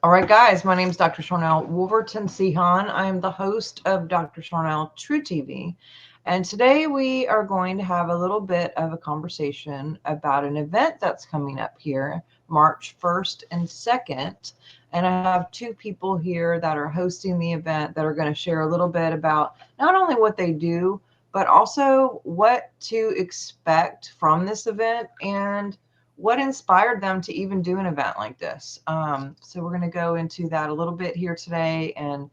All right, guys, my name is Dr. Sharnael Wolverton Sihan. I am the host of Dr. Sharnael True TV. And today we are going to have a little bit of a conversation about an event that's coming up here, March 1st and 2nd. And I have two people here that are hosting the event that are going to share a little bit about not only what they do, but also what to expect from this event and what inspired them to even do an event like this. So we're going to go into that a little bit here today and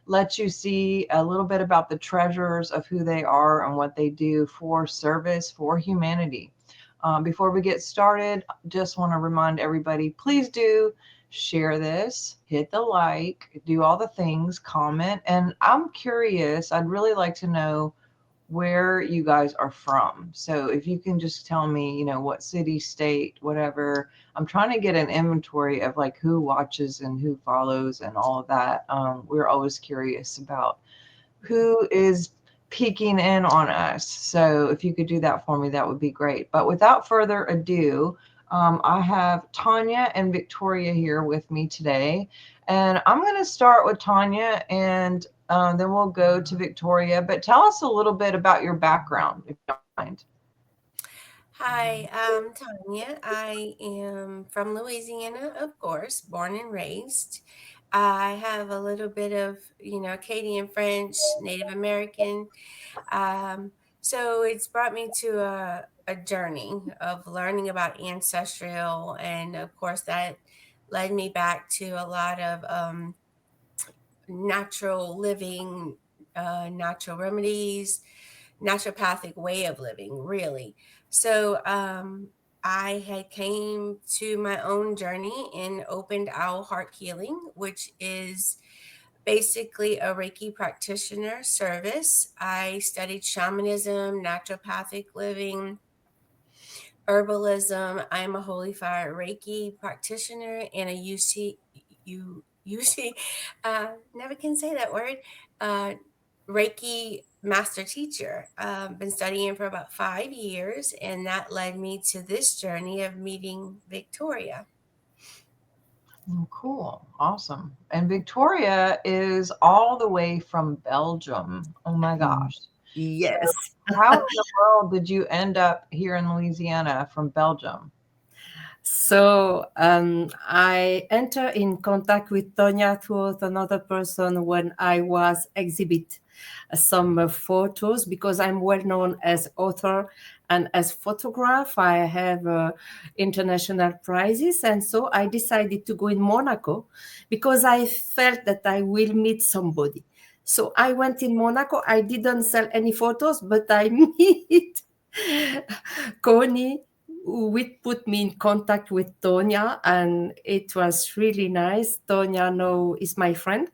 let you see a little bit about the treasures of who they are and what they do for service for humanity. Before we get started, just want to remind everybody, please do share this, hit the like, do all the things, comment. And I'm curious, I'd really like to know where you guys are from. So if you can just tell me, what city, state, whatever. I'm trying to get an inventory of like who watches and who follows and all of that. We're always curious about who is peeking in on us. So if you could do that for me, that would be great. But without further ado, I have Tonya and Victoria here with me today. And I'm going to start with Tonya and then we'll go to Victoria. But tell us a little bit about your background, if you don't mind. Hi, I'm Tonya. I am from Louisiana, of course, born and raised. I have a little bit of, Acadian French, Native American. Um, so it's brought me to a journey of learning about ancestral, and of course, that led me back to a lot of natural living, natural remedies, naturopathic way of living, really. So I had came to my own journey and opened Owl Heart Healing, which is basically a Reiki practitioner service. I studied shamanism, naturopathic living, herbalism. I'm a holy fire Reiki practitioner and a UC, never can say that word, uh, Reiki master teacher. Been studying for about 5 years, and that led me to this journey of meeting Victoria. Cool. Awesome. And Victoria is all the way from Belgium. Oh my gosh. So Yes. how in the world did you end up here in Louisiana from Belgium? So I enter in contact with Tonya through another person when I was exhibit some photos because I'm well known as author and as photograph. I have international prizes, and so I decided to go in Monaco because I felt that I will meet somebody. So I went in Monaco. I didn't sell any photos, but I meet Connie, which put me in contact with Tonya, and it was really nice. Tonya now is my friend,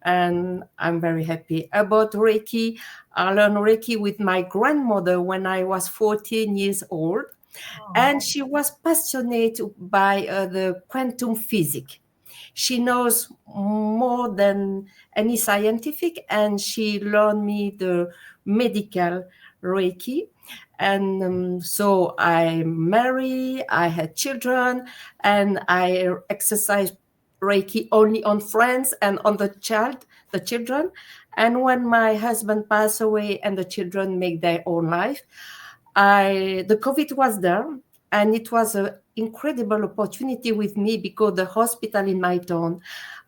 and I'm very happy about Reiki. I learned Reiki with my grandmother when I was 14 years old, Oh, and she was passionate by the quantum physics. She knows more than any scientific, and she learned me the medical Reiki. And so I married, I had children, and I exercised Reiki only on friends and on the children. And when my husband passed away and the children make their own life, the COVID was there, and it was an incredible opportunity with me because the hospital in my town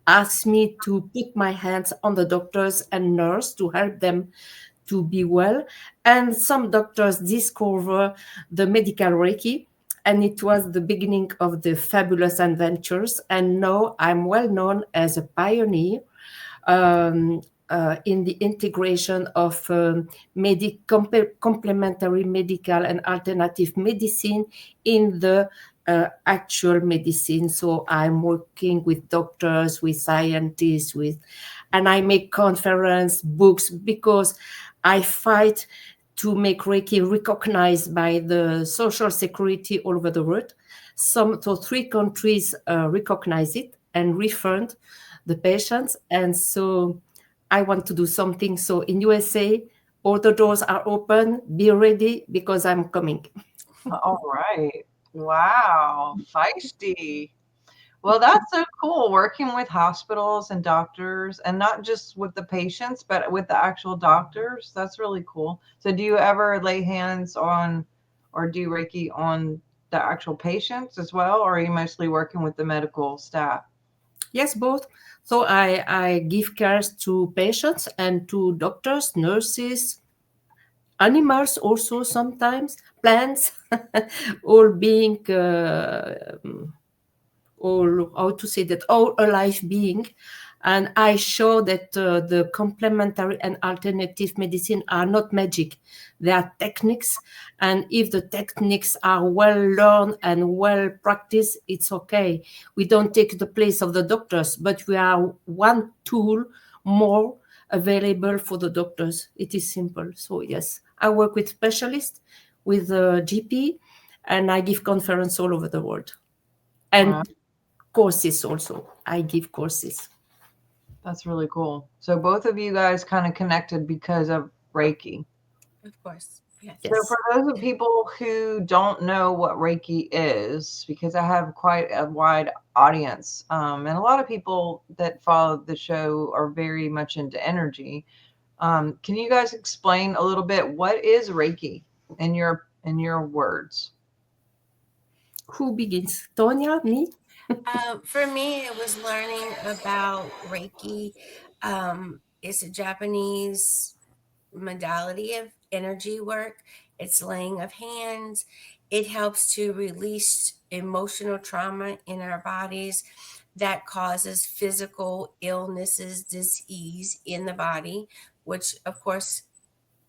asked me to put my hands on the doctors and nurse to help them to be well. And some doctors discover the medical Reiki, and it was the beginning of the fabulous adventures. And now I'm well known as a pioneer um, in the integration of complementary medical and alternative medicine in the actual medicine. So I'm working with doctors, with scientists, and I make conference books because I fight to make Reiki recognized by the Social Security all over the world. So 3 countries recognize it and refund the patients. And so I want to do something. So in USA, all the doors are open. Be ready because I'm coming. all right. Wow. Feisty. Well, that's so cool working with hospitals and doctors and not just with the patients, but with the actual doctors. That's really cool. So, do you ever lay hands on or do Reiki on the actual patients as well, or are you mostly working with the medical staff? Yes, both. So I give cares to patients and to doctors, nurses, animals also sometimes, plants, all being all how to say that all alive being. And I show that the complementary and alternative medicine are not magic, they are techniques. And if the techniques are well learned and well practiced, it's okay. We don't take the place of the doctors, but we are one tool more available for the doctors. It is simple. So yes, I work with specialists, with GP, and I give conference all over the world, Wow, and courses also. I give courses. that's really cool. So, both of you guys kind of connected because of Reiki. Of course. Yes. So, for Yes. those of people who don't know what Reiki is, because I have quite a wide audience, and a lot of people that follow the show are very much into energy. Can you guys explain a little bit what is Reiki in your words? Who begins? Tonya, me? For me, it was learning about Reiki. It's a Japanese modality of energy work. It's laying of hands. It helps to release emotional trauma in our bodies that causes physical illnesses, disease in the body, which of course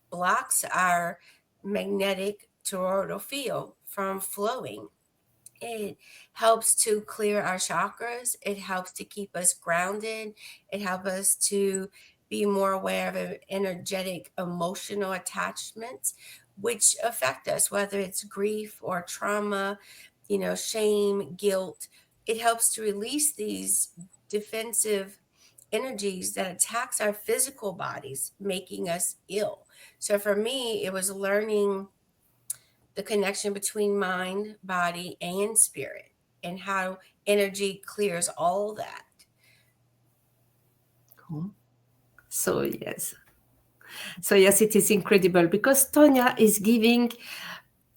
blocks our magnetic toroidal field from flowing. It helps to clear our chakras. It helps to keep us grounded. It helps us to be more aware of energetic emotional attachments which affect us, whether it's grief or trauma, shame, guilt. It helps to release these defensive energies that attacks our physical bodies, making us ill. So for me, it was learning the connection between mind, body, and spirit, and how energy clears all that. Cool. So yes. So yes, it is incredible because Tonya is giving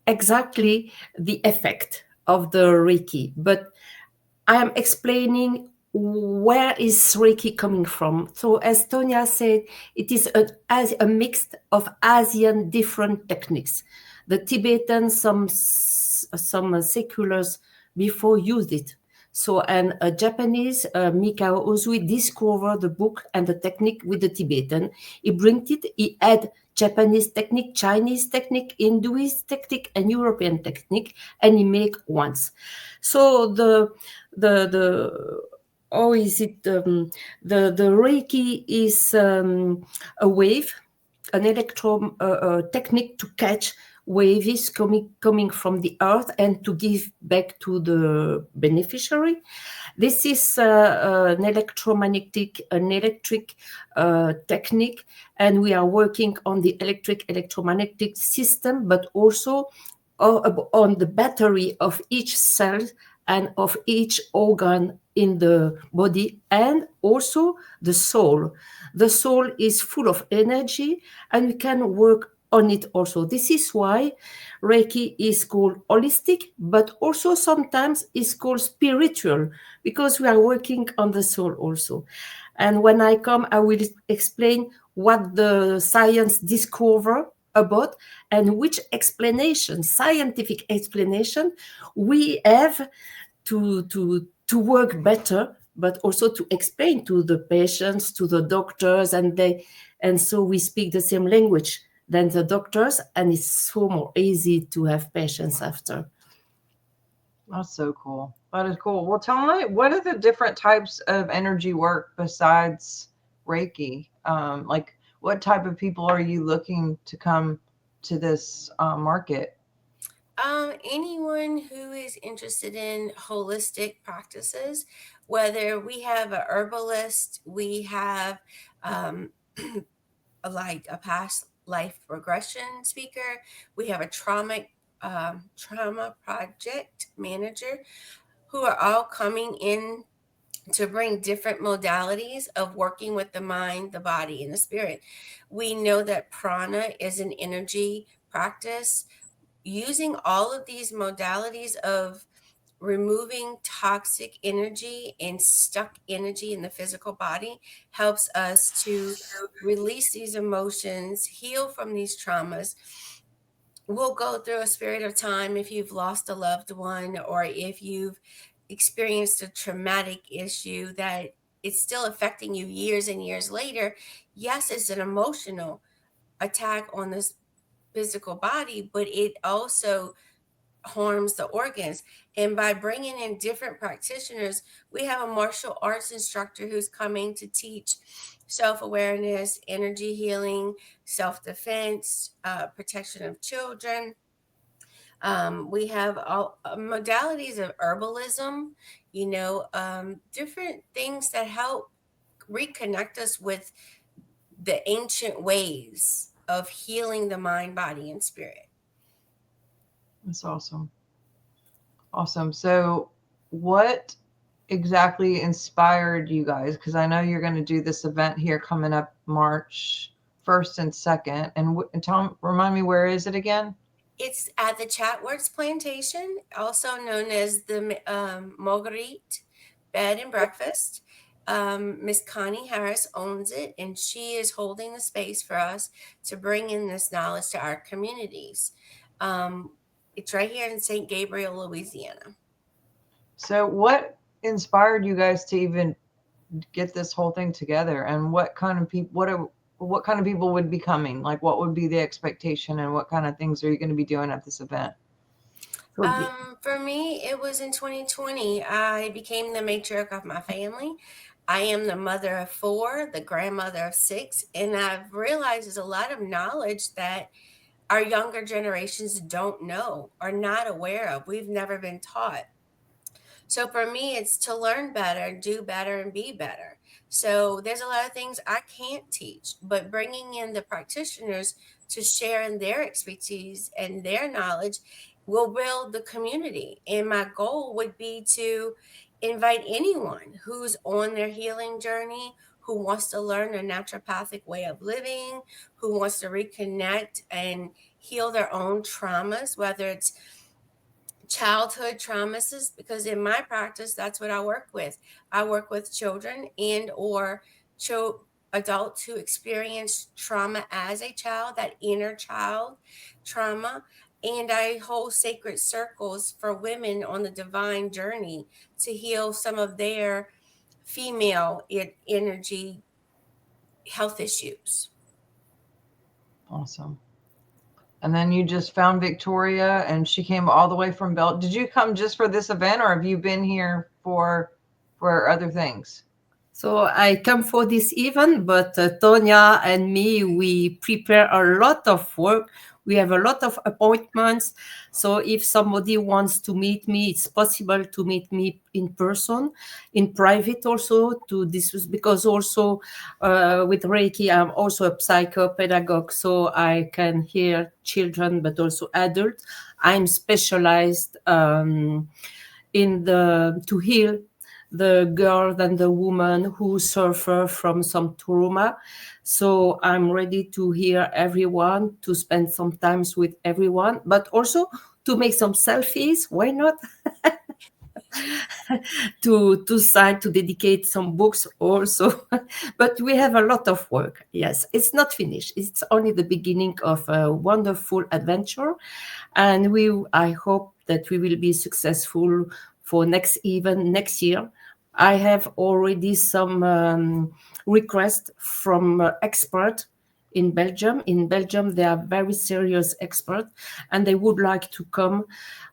exactly the effect of the Reiki, but I am explaining where is Reiki coming from. So as Tonya said, it is as a mix of Asian different techniques. The Tibetan, some seculars before used it. So and a Japanese, Mikao Uzui, discovered the book and the technique with the Tibetan. He bring it. He add Japanese technique, Chinese technique, Hinduist technique, and European technique, and he make once. So the how is it the Reiki is a wave, an electro technique to catch waves coming from the earth and to give back to the beneficiary. This is an electric technique, and we are working on the electromagnetic system, but also on the battery of each cell and of each organ in the body, and also the soul. The soul is full of energy, and we can work on it also. This is why Reiki is called holistic, but also sometimes is called spiritual, because we are working on the soul also. And when I come, I will explain what the science discover about and which explanation, scientific explanation, we have to work better, but also to explain to the patients, to the doctors, and so we speak the same language than the doctors, and it's so more easy to have patients after. That's so cool. That is cool. Well, tell me, what are the different types of energy work besides Reiki? Like, what type of people are you looking to come to this market? Anyone who is interested in holistic practices, whether we have a herbalist, we have um, like a past life regression speaker, we have a trauma project manager who are all coming in to bring different modalities of working with the mind, the body, and the spirit. We know that prana is an energy practice. Using all of these modalities of removing toxic energy and stuck energy in the physical body helps us to release these emotions, heal from these traumas. We'll go through a period of time if you've lost a loved one or if you've experienced a traumatic issue that it's still affecting you years and years later. Yes, it's an emotional attack on this physical body, but it also harms the organs. And by bringing in different practitioners, we have a martial arts instructor who's coming to teach self awareness, energy healing, self defense, protection of children. We have all modalities of herbalism, different things that help reconnect us with the ancient ways of healing the mind, body, and spirit. That's awesome. Awesome. So, what exactly inspired you guys? Because I know you're going to do this event here coming up March 1st and 2nd. And remind me, where is it again? It's at the Chatworks Plantation, also known as the Marguerite Bed and Breakfast. Miss Connie Harris owns it, and she is holding the space for us to bring in this knowledge to our communities. It's right here in St. Gabriel, Louisiana. So, what inspired you guys to even get this whole thing together? And what kind of people? What kind of people would be coming? Like, what would be the expectation, and what kind of things are you going to be doing at this event? For me, it was in 2020. I became the matriarch of my family. I am the mother of 4, the grandmother of 6, and I've realized there's a lot of knowledge that our younger generations don't know, are not aware of. We've never been taught. So for me, it's to learn better, do better, and be better. So there's a lot of things I can't teach, but bringing in the practitioners to share in their expertise and their knowledge will build the community. And my goal would be to invite anyone who's on their healing journey, who wants to learn a naturopathic way of living, who wants to reconnect and heal their own traumas, whether it's childhood traumas, because in my practice that's what I work with. I work with children and or adults who experience trauma as a child, that inner child trauma, and I hold sacred circles for women on the divine journey to heal some of their female energy health issues. Awesome. And then you just found Victoria, and she came all the way from Belgium. Did you come just for this event, or have you been here for other things? So I come for this event, but Tonya and me, we prepare a lot of work. We have a lot of appointments. So if somebody wants to meet me, it's possible to meet me in person, in private also to discuss, because also with Reiki, I'm also a psychopedagogue, so I can hear children, but also adults. I'm specialized to heal the girl and the woman who suffer from some trauma. So I'm ready to hear everyone, to spend some time with everyone, but also to make some selfies. Why not? to sign, to dedicate some books also. But we have a lot of work. Yes, it's not finished. It's only the beginning of a wonderful adventure. And I hope that we will be successful for next year. I have already some requests from experts in Belgium. In Belgium, they are very serious experts, and they would like to come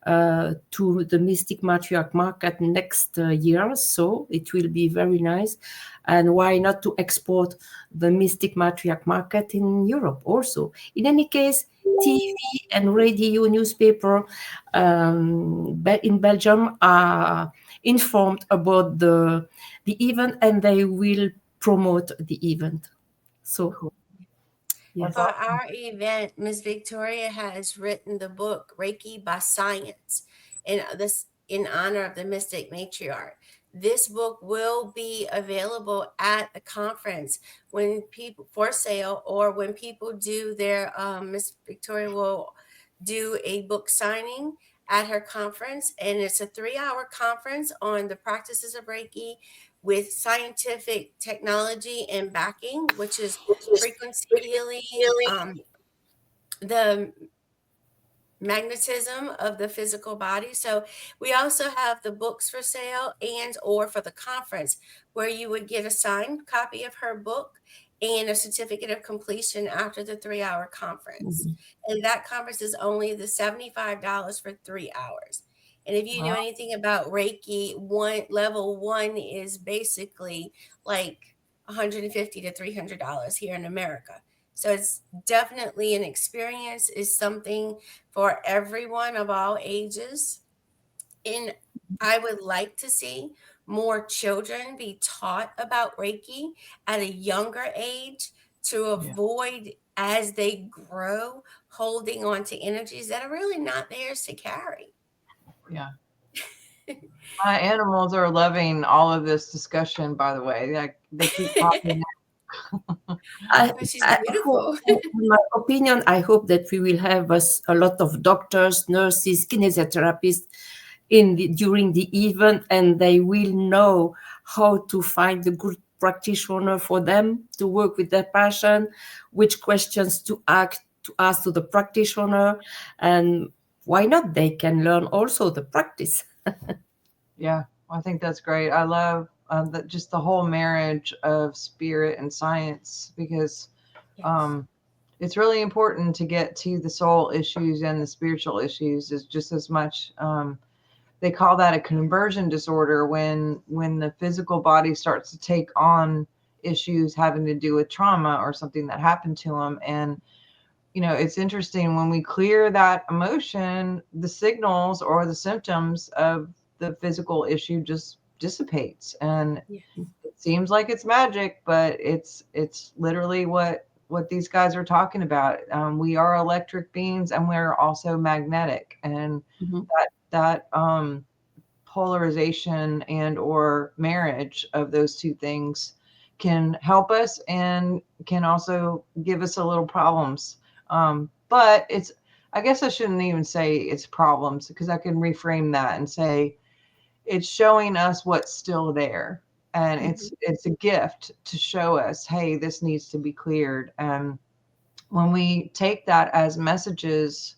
to the Mystic Matriarch Market next year. So it will be very nice. And why not to export the Mystic Matriarch Market in Europe also? In any case, TV and radio, newspaper in Belgium are informed about the event, and they will promote the event. So yes. For our event, Miss Victoria has written the book Reiki by Science. And this in honor of the Mystic Matriarch. This book will be available at the conference when people for sale, or when people do their Miss Victoria will do a book signing at her conference, and it's a 3-hour conference on the practices of Reiki with scientific technology and backing, which is frequency healing, the magnetism of the physical body. So we also have the books for sale and or for the conference, where you would get a signed copy of her book and a certificate of completion after the 3-hour conference. And that conference is only the $75 for 3 hours. And if you know Wow. anything about Reiki, level 1 is basically like $150 to $300 here in America. So it's definitely an experience, is something for everyone of all ages. And I would like to see more children be taught about Reiki at a younger age, to Yeah. avoid, as they grow, holding on to energies that are really not theirs to carry. Yeah. My animals are loving all of this discussion, by the way. Like, they keep popping I, But she's I hope, beautiful. in my opinion, I hope that we will have a lot of doctors, nurses, kinesiologists during the event, and they will know how to find a good practitioner for them to work with their passion, which questions to ask to the practitioner, and why not? They can learn also the practice. Yeah, I think that's great. I love just the whole marriage of spirit and science, because Yes. it's really important to get to the soul issues and the spiritual issues is just as much. They call that a conversion disorder when the physical body starts to take on issues having to do with trauma or something that happened to them. And it's interesting, when we clear that emotion, the signals or the symptoms of the physical issue just dissipates. And Yeah. it seems like it's magic, but it's literally what these guys are talking about. We are electric beings, and we're also magnetic, and Mhm. that polarization and or marriage of those two things can help us and can also give us a little problems. But I guess I shouldn't even say it's problems, because I can reframe that and say it's showing us what's still there. And it's a gift to show us, hey, this needs to be cleared. And when we take that as messages,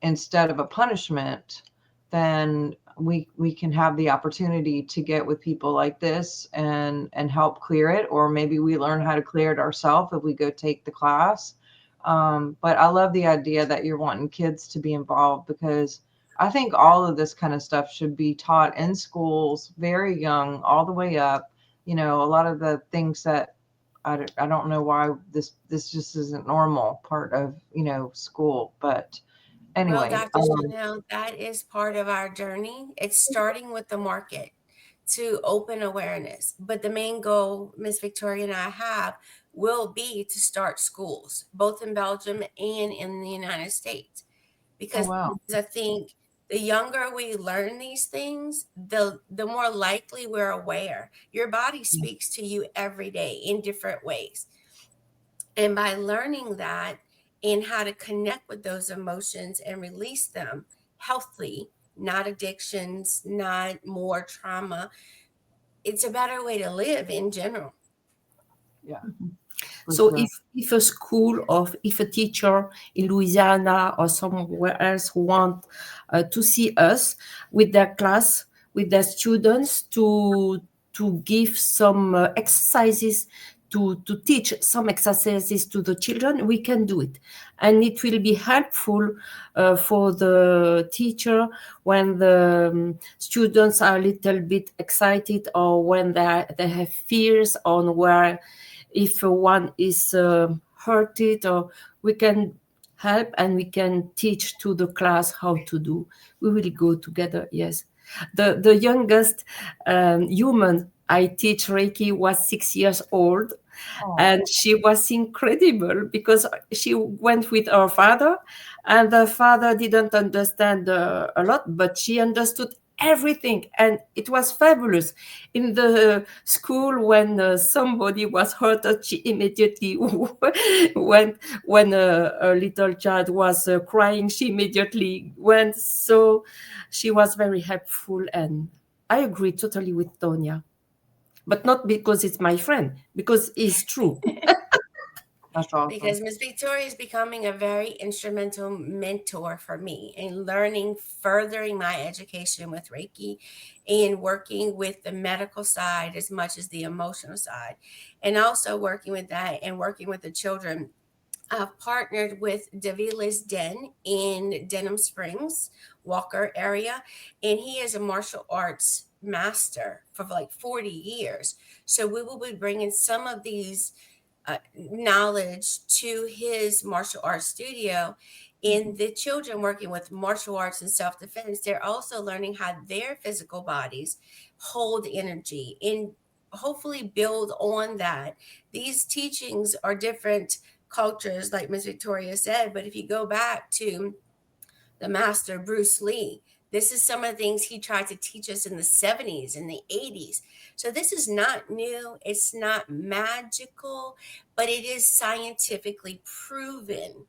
instead of a punishment, then we can have the opportunity to get with people like this and help clear it, or maybe we learn how to clear it ourselves if we go take the class. But I love the idea that you're wanting kids to be involved, because I think all of this kind of stuff should be taught in schools very young, all the way up. A lot of the things that I don't know why this just isn't normal part of school. But Well, anyway, Dr. Sharnael, that is part of our journey. It's starting with the market to open awareness. But the main goal Miss Victoria and I have will be to start schools, both in Belgium and in the United States. oh Because wow, I think the younger we learn these things, the more likely we're aware. Your body yeah, speaks to you every day in different ways. And by learning that and how to connect with those emotions and release them healthily, not addictions, not more trauma, it's a better way to live in general. yeah, for So sure. if a school or if a teacher in Louisiana or somewhere else who want to see us with their class, with their students, to give some exercises, to teach some exercises to the children, we can do it. And it will be helpful for the teacher when the students are a little bit excited, or when they have fears on where, if one is hurted, or we can help and we can teach to the class how to do. We will go together. Yes, the youngest human I teach Reiki was 6 years old, Oh, And she was incredible because she went with her father, and the father didn't understand a lot, but she understood everything, and it was fabulous. In the school, when somebody was hurt, she immediately went. When a little child was crying, she immediately went. So she was very helpful, and I agree totally with Tonya, but not because it's my friend, because it's true. that's awesome. Because Miss Victoria is becoming a very instrumental mentor for me in learning, furthering my education with Reiki and working with the medical side as much as the emotional side. And also working with that and working with the children. I've partnered with Davila's Den in Denham Springs, Walker area, and he is a martial arts master for like 40 years. So we will be bringing some of these knowledge to his martial arts studio. In the children working with martial arts and self-defense, they're also learning how their physical bodies hold energy and hopefully build on that. These teachings are different cultures, like Miss Victoria said, but if you go back to the master Bruce Lee, this is some of the things he tried to teach us in the 70s and the 80s. So this is not new, it's not magical, but it is scientifically proven.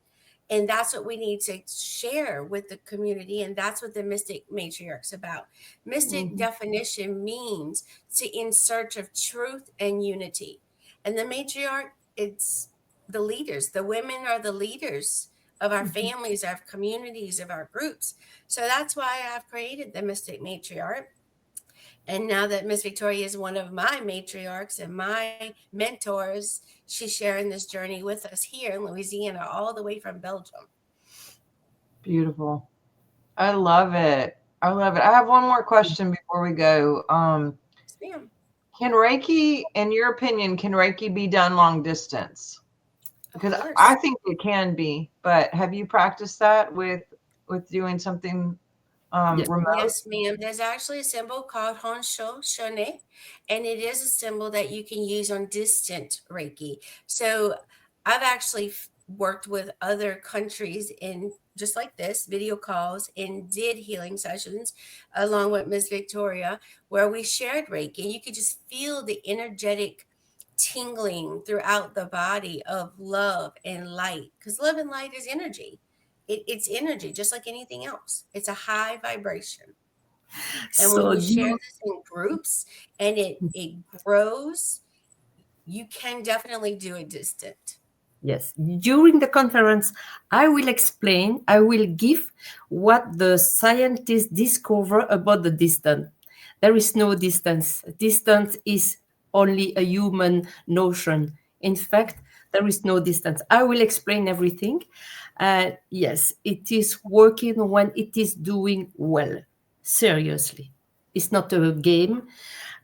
And that's what we need to share with the community. And that's what the Mystic Matriarch's about. Mystic Mhm. definition means to in search of truth and unity. And the matriarch, it's the leaders. The women are the leaders of our Mhm. families, our communities, of our groups. So that's why I've created the Mystic Matriarch. And now that Miss Victoria is one of my matriarchs and my mentors, she's sharing this journey with us here in Louisiana, all the way from Belgium. Beautiful. I love it. I love it. I have one more question before we go. Yes, ma'am. Can Reiki, in your opinion, can Reiki be done long distance? Of Because I course. think it can be, but have you practiced that with doing something Yes. remote? Yes, ma'am. There's actually a symbol called Honsho Shone, and it is a symbol that you can use on distant Reiki. So I've actually worked with other countries in just like this video calls and did healing sessions along with Miss Victoria, where we shared Reiki. You could just feel the energetic tingling throughout the body of love and light, because love and light is energy. It's energy, just like anything else. It's a high vibration. And when So we share you, this in groups and it grows, you can definitely do it distant. yes, during the conference, I will explain, I will give what the scientists discover about the distance. There is no distance. Distance is only a human notion. In fact, there is no distance. I will explain everything. Yes, it is working when it is doing well. Seriously. It's not a game,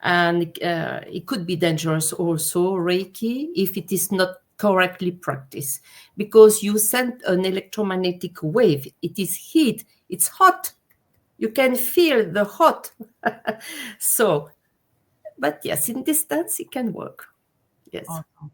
and it could be dangerous also, Reiki, if it is not correctly practiced, because you send an electromagnetic wave. It is heat, it's hot, you can feel the hot. So, but yes, in distance it can work. Yes. Awesome.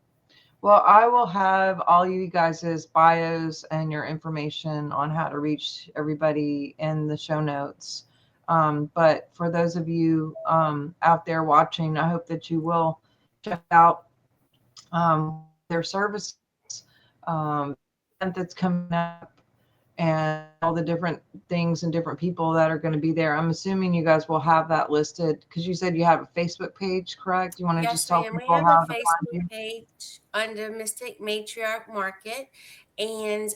Well, I will have all you guys' bios and your information on how to reach everybody in the show notes. But for those of you out there watching, I hope that you will check out their services, event that's coming up, and all the different things and different people that are going to be there. I'm assuming you guys will have that listed because you said you have a Facebook page, correct? You want to just Yes, tell ma'am. We people have a how to find Facebook you? page under Mystic Matriarch Market, and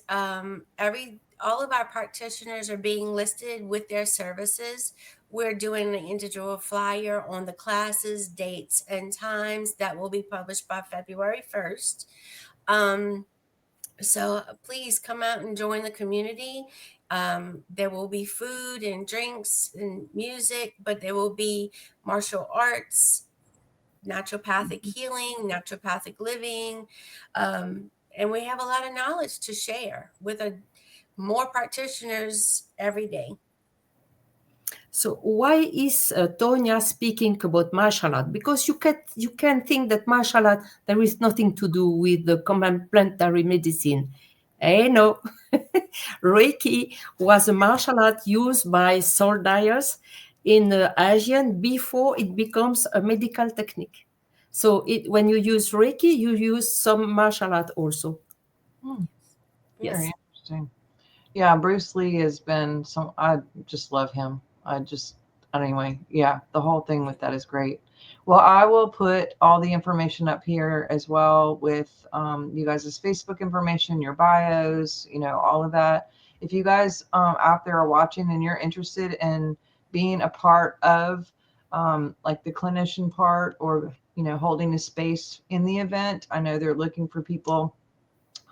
every all of our practitioners are being listed with their services. We're doing an individual flyer on the classes, dates, and times that will be published by February 1st. Um, so please come out and join the community. There will be food and drinks and music, but there will be martial arts, naturopathic healing, naturopathic living. And we have a lot of knowledge to share with more practitioners every day. So why is Tonya speaking about martial art? Because you can think that martial art there is nothing to do with the complementary medicine. No, Reiki was a martial art used by soldiers in Asian before it becomes a medical technique. So when you use Reiki, you use some martial art also. Hmm, very Yes. interesting. Yeah, Bruce Lee has been some, I just love him. Anyway, yeah, the whole thing with that is great. Well, I will put all the information up here as well with you guys' Facebook information, your bios, all of that. If you guys out there are watching and you're interested in being a part of like the clinician part or, holding a space in the event, I know they're looking for people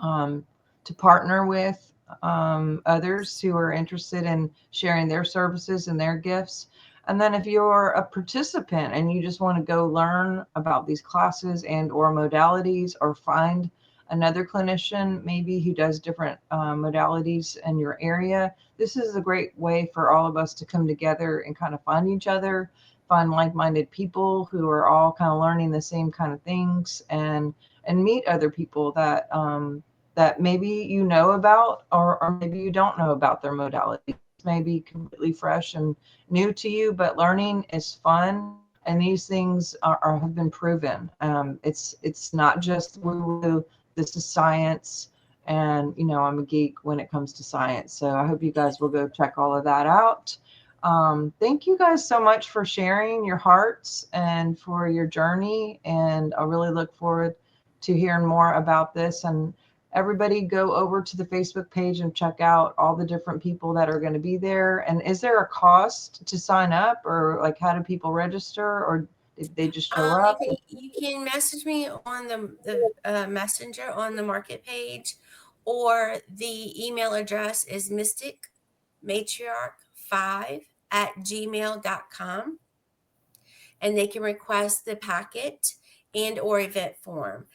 um, to partner with others who are interested in sharing their services and their gifts. And then if you're a participant and you just want to go learn about these classes and or modalities or find another clinician maybe who does different modalities in your area, this is a great way for all of us to come together and kind of find each other, find like-minded people who are all kind of learning the same kind of things, and meet other people that maybe you know about, or maybe you don't know about their modality. May be completely fresh and new to you, but learning is fun. And these things have been proven. It's not just woo woo. This is science, and I'm a geek when it comes to science. So I hope you guys will go check all of that out. Thank you guys so much for sharing your hearts and for your journey. And I really look forward to hearing more about this. And everybody go over to the Facebook page and check out all the different people that are going to be there. And is there a cost to sign up, or like how do people register, or did they just show up? You can message me on the messenger on the market page, or the email address is Mystic Matriarch 5 at gmail.com, and they can request the packet and or event form.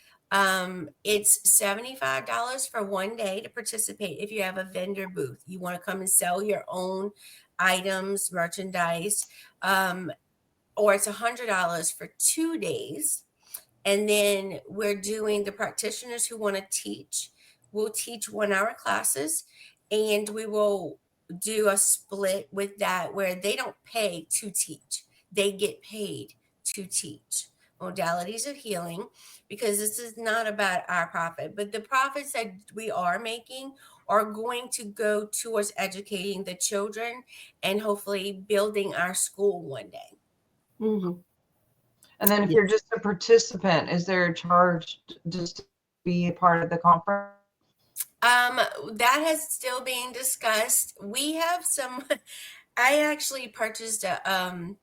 It's $75 for one day to participate. If you have a vendor booth, you want to come and sell your own items, merchandise, or it's $100 for 2 days. And then we're doing the practitioners who want to teach. We'll teach 1 hour classes, and we will do a split with that where they don't pay to teach, they get paid to teach modalities of healing, because this is not about our profit, but the profits that we are making are going to go towards educating the children and hopefully building our school one day. Mhm. And then if you're Yes. just a participant, is there a charge just to be a part of the conference? Um, that has still being discussed. We have some. I actually purchased a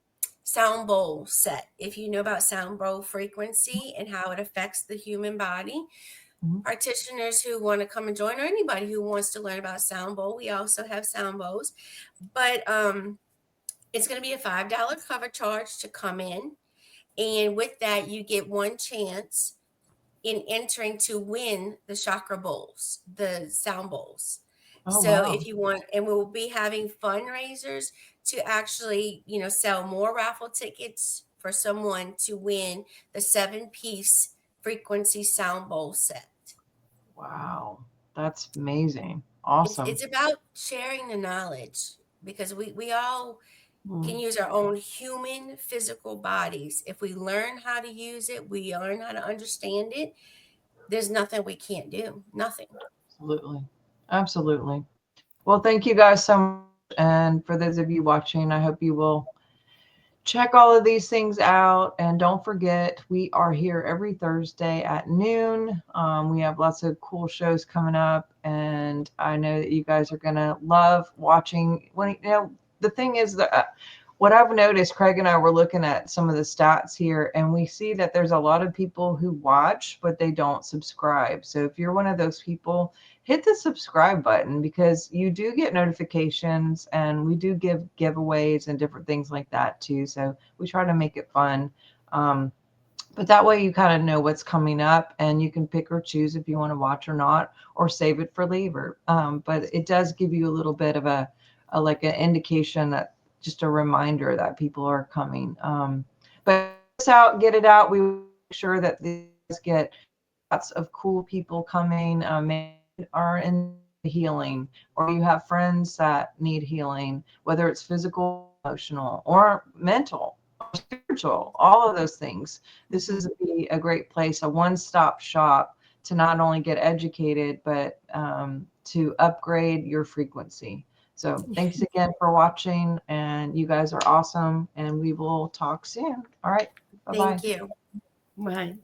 sound bowl set. If you know about sound bowl frequency and how it affects the human body, Mhm. practitioners who want to come and join, or anybody who wants to learn about sound bowl, we also have sound bowls. But it's going to be a $5 cover charge to come in, and with that, you get one chance in entering to win the chakra bowls, the sound bowls. Oh, So wow. if you want, and we'll be having fundraisers to actually, sell more raffle tickets for someone to win the 7-piece frequency sound bowl set. Wow. That's amazing. It's Awesome. it's about sharing the knowledge, because we all can Mm, use our own human physical bodies. If we learn how to use it, we learn how to understand it, there's nothing we can't do. Nothing. absolutely. Absolutely. Well, thank you guys so much. And for those of you watching, I hope you will check all of these things out. And don't forget, we are here every Thursday at noon. We have lots of cool shows coming up. And I know that you guys are going to love watching. The thing is that what I've noticed, Craig and I were looking at some of the stats here, and we see that there's a lot of people who watch, but they don't subscribe. So if you're one of those people, hit the subscribe button, because you do get notifications, and we do give giveaways and different things like that too. So we try to make it fun. But that way you kind of know what's coming up, and you can pick or choose if you want to watch or not, or save it for later. But it does give you a little bit of a like an indication that just a reminder that people are coming. But it's out, get it out. We make sure that these get lots of cool people coming. Maybe are in healing, or you have friends that need healing, whether it's physical, emotional, or mental, or spiritual, all of those things. This is a great place, a one-stop shop to not only get educated, but to upgrade your frequency. So thanks again for watching, and you guys are awesome, and we will talk soon. All right. Bye-bye. Thank you. Bye.